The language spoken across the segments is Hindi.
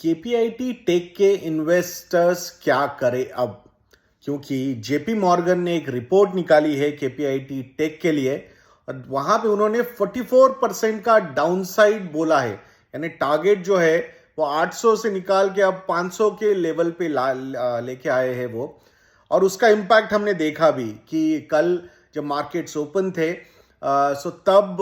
केपीआईटी टेक के इन्वेस्टर्स क्या करें अब? क्योंकि जेपी मॉर्गन ने एक रिपोर्ट निकाली है केपीआईटी टेक के लिए और वहां पे उन्होंने 44% का डाउनसाइड बोला है। यानी टारगेट जो है वो 800 से निकाल के अब 500 के लेवल पे लेके आए हैं वो। और उसका इम्पैक्ट हमने देखा भी कि कल जब मार्केट्स ओपन थे सो तब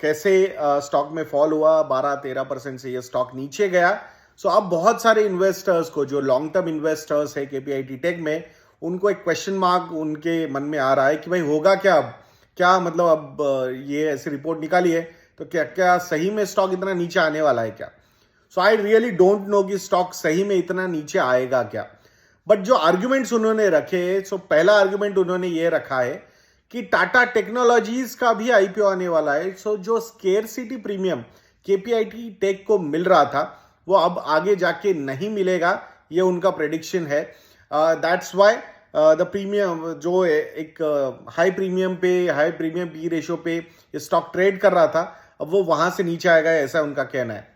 कैसे स्टॉक में फॉल हुआ, 12-13% से ये स्टॉक नीचे गया। सो अब बहुत सारे इन्वेस्टर्स को, जो लॉन्ग टर्म इन्वेस्टर्स है केपीआईटी टेक में, उनको एक क्वेश्चन मार्क उनके मन में आ रहा है कि भाई होगा क्या अब? क्या मतलब अब ये ऐसी रिपोर्ट निकाली है तो क्या क्या सही में स्टॉक इतना नीचे आने वाला है क्या? सो आई रियली डोंट नो कि स्टॉक सही में इतना नीचे आएगा क्या। बट जो आर्ग्यूमेंट्स उन्होंने रखे, सो पहला आर्ग्यूमेंट उन्होंने ये रखा है कि टाटा टेक्नोलॉजीज का भी आईपीओ आने वाला है। सो जो स्केर्सिटी प्रीमियम केपीआईटी टेक को मिल रहा था वो अब आगे जाके नहीं मिलेगा, ये उनका प्रेडिक्शन है। दैट्स व्हाई द प्रीमियम जो एक हाई प्रीमियम पी रेशियो पे ये स्टॉक ट्रेड कर रहा था, अब वो वहां से नीचे आएगा, ऐसा उनका कहना है।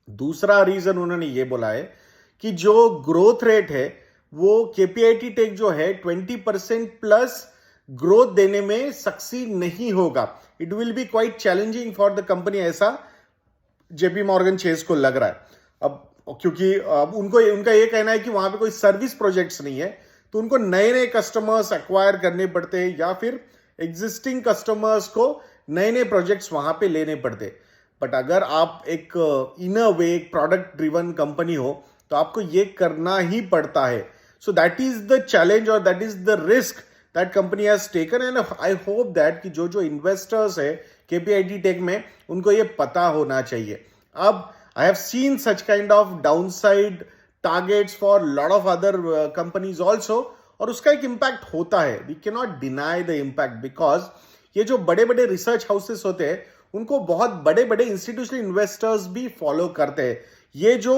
दूसरा रीजन उन्होंने ये बोला है कि जो ग्रोथ रेट है वो केपीआईटी टेक जो है 20% प्लस ग्रोथ देने में सक्सीड नहीं होगा। It will be quite challenging for the company, ऐसा जेपी मॉर्गन चेस को लग रहा है। अब क्योंकि अब उनका ये कहना है कि वहां पे कोई सर्विस प्रोजेक्ट्स नहीं है, तो उनको नए नए कस्टमर्स एक्वायर करने पड़ते हैं या फिर एग्जिस्टिंग कस्टमर्स को नए नए प्रोजेक्ट्स वहां पे लेने पड़ते। बट अगर आप एक इन अ वे एक प्रोडक्ट ड्रिवन कंपनी हो तो आपको ये करना ही पड़ता है। So that is the challenge और that is the risk that company has taken. And I hope that कि जो इन्वेस्टर्स है केपीआईटी टेक में, उनको ये पता होना चाहिए। अब I have seen such kind of downside targets for lot of other companies also, और उसका एक इम्पैक्ट होता है। We cannot deny the impact because ये जो बड़े बड़े रिसर्च हाउसेस होते हैं उनको बहुत बड़े बड़े इंस्टीट्यूशनल इन्वेस्टर्स भी फॉलो करते हैं। ये जो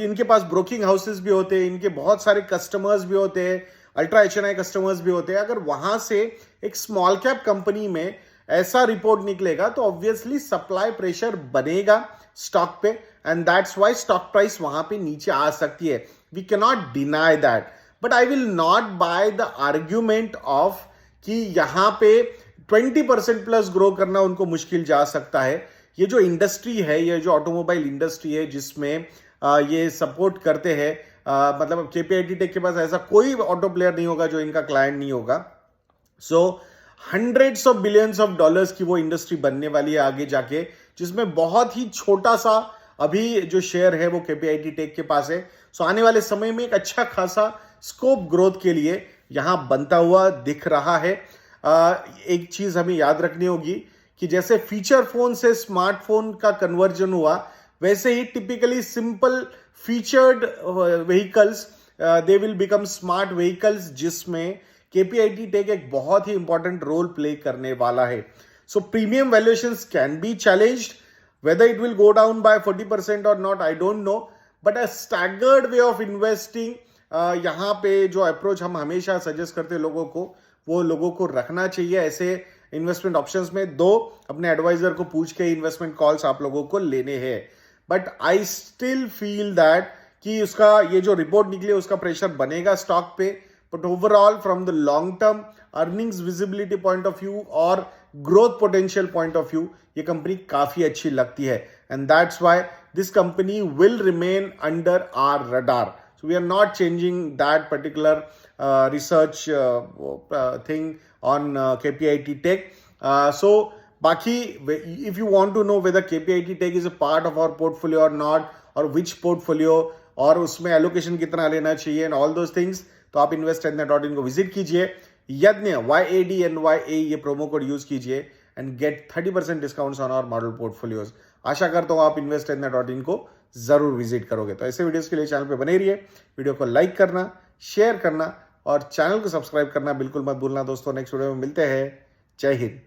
इनके पास ब्रोकिंग हाउसेस भी होते हैं, इनके बहुत सारे कस्टमर्स भी होते हैं, अल्ट्रा एचएनआई कस्टमर्स भी होते हैं। अगर वहां से एक स्मॉल कैप कंपनी में ऐसा रिपोर्ट निकलेगा तो ऑब्वियसली सप्लाई प्रेशर बनेगा स्टॉक पे, and that's why stock price वहां पे नीचे आ सकती है। We can not deny that, but I will not buy the argument of कि यहां पे 20% प्लस ग्रो करना उनको मुश्किल जा सकता है। ये जो इंडस्ट्री है, ये जो ऑटोमोबाइल इंडस्ट्री है जिसमें ये सपोर्ट करते हैं, मतलब केपीआईटी टेक के पास ऐसा कोई ऑटो प्लेयर नहीं होगा जो इनका क्लाइंट नहीं होगा। So hundreds of billions of dollars की वो इंडस्ट्री बनने वाली है आगे जाके, जिसमें बहुत ही छोटा सा अभी जो शेयर है वो केपीआईटी टेक के पास है। सो आने वाले समय में एक अच्छा खासा स्कोप ग्रोथ के लिए यहां बनता हुआ दिख रहा है। एक चीज हमें याद रखनी होगी कि जैसे फीचर फोन से स्मार्टफोन का कन्वर्जन हुआ, वैसे ही typically simple featured vehicles they will become smart vehicles, जिसमें केपीआईटी टेक एक बहुत ही इंपॉर्टेंट रोल प्ले करने वाला है। So premium valuations can be challenged. Whether it will go down by 40% or not, I don't know. But a staggered way of investing, यहाँ पे जो अप्रोच हम हमेशा सजेस्ट करते हैं लोगों को, वो लोगों को रखना चाहिए ऐसे इन्वेस्टमेंट ऑप्शंस में। दो अपने एडवाइजर को पूछ के इन्वेस्टमेंट कॉल्स आप लोगों को लेने हैं। But I still feel that कि उसका ये जो रिपोर्ट निकली है उसका प्रेशर बनेगा स्टॉक पे। But overall from the long term earnings visibility point of view और growth potential point of view ये कंपनी काफी अच्छी लगती है, and that's why this company will remain under our radar. So we are not changing that particular research thing on KPIT Tech. So बाकी if you want to know whether KPIT Tech is a part of our portfolio और नॉट, और विच पोर्टफोलियो, और उसमें एलोकेशन कितना लेना चाहिए एंड ऑल दोज थिंग्स, तो आप investindia.in को विजिट कीजिए। यज्ञ YADNYA ये प्रोमो कोड यूज कीजिए and gate 30% discounts on our model portfolios. आशा करता हूं आप investindia.in को जरूर विजिट करोगे। तो ऐसे वीडियोस के लिए चैनल पे बने रहिए, वीडियो को लाइक करना, शेयर करना और चैनल को सब्सक्राइब करना बिल्कुल मत भूलना दोस्तों। नेक्स्ट वीडियो में मिलते हैं। जय हिंद।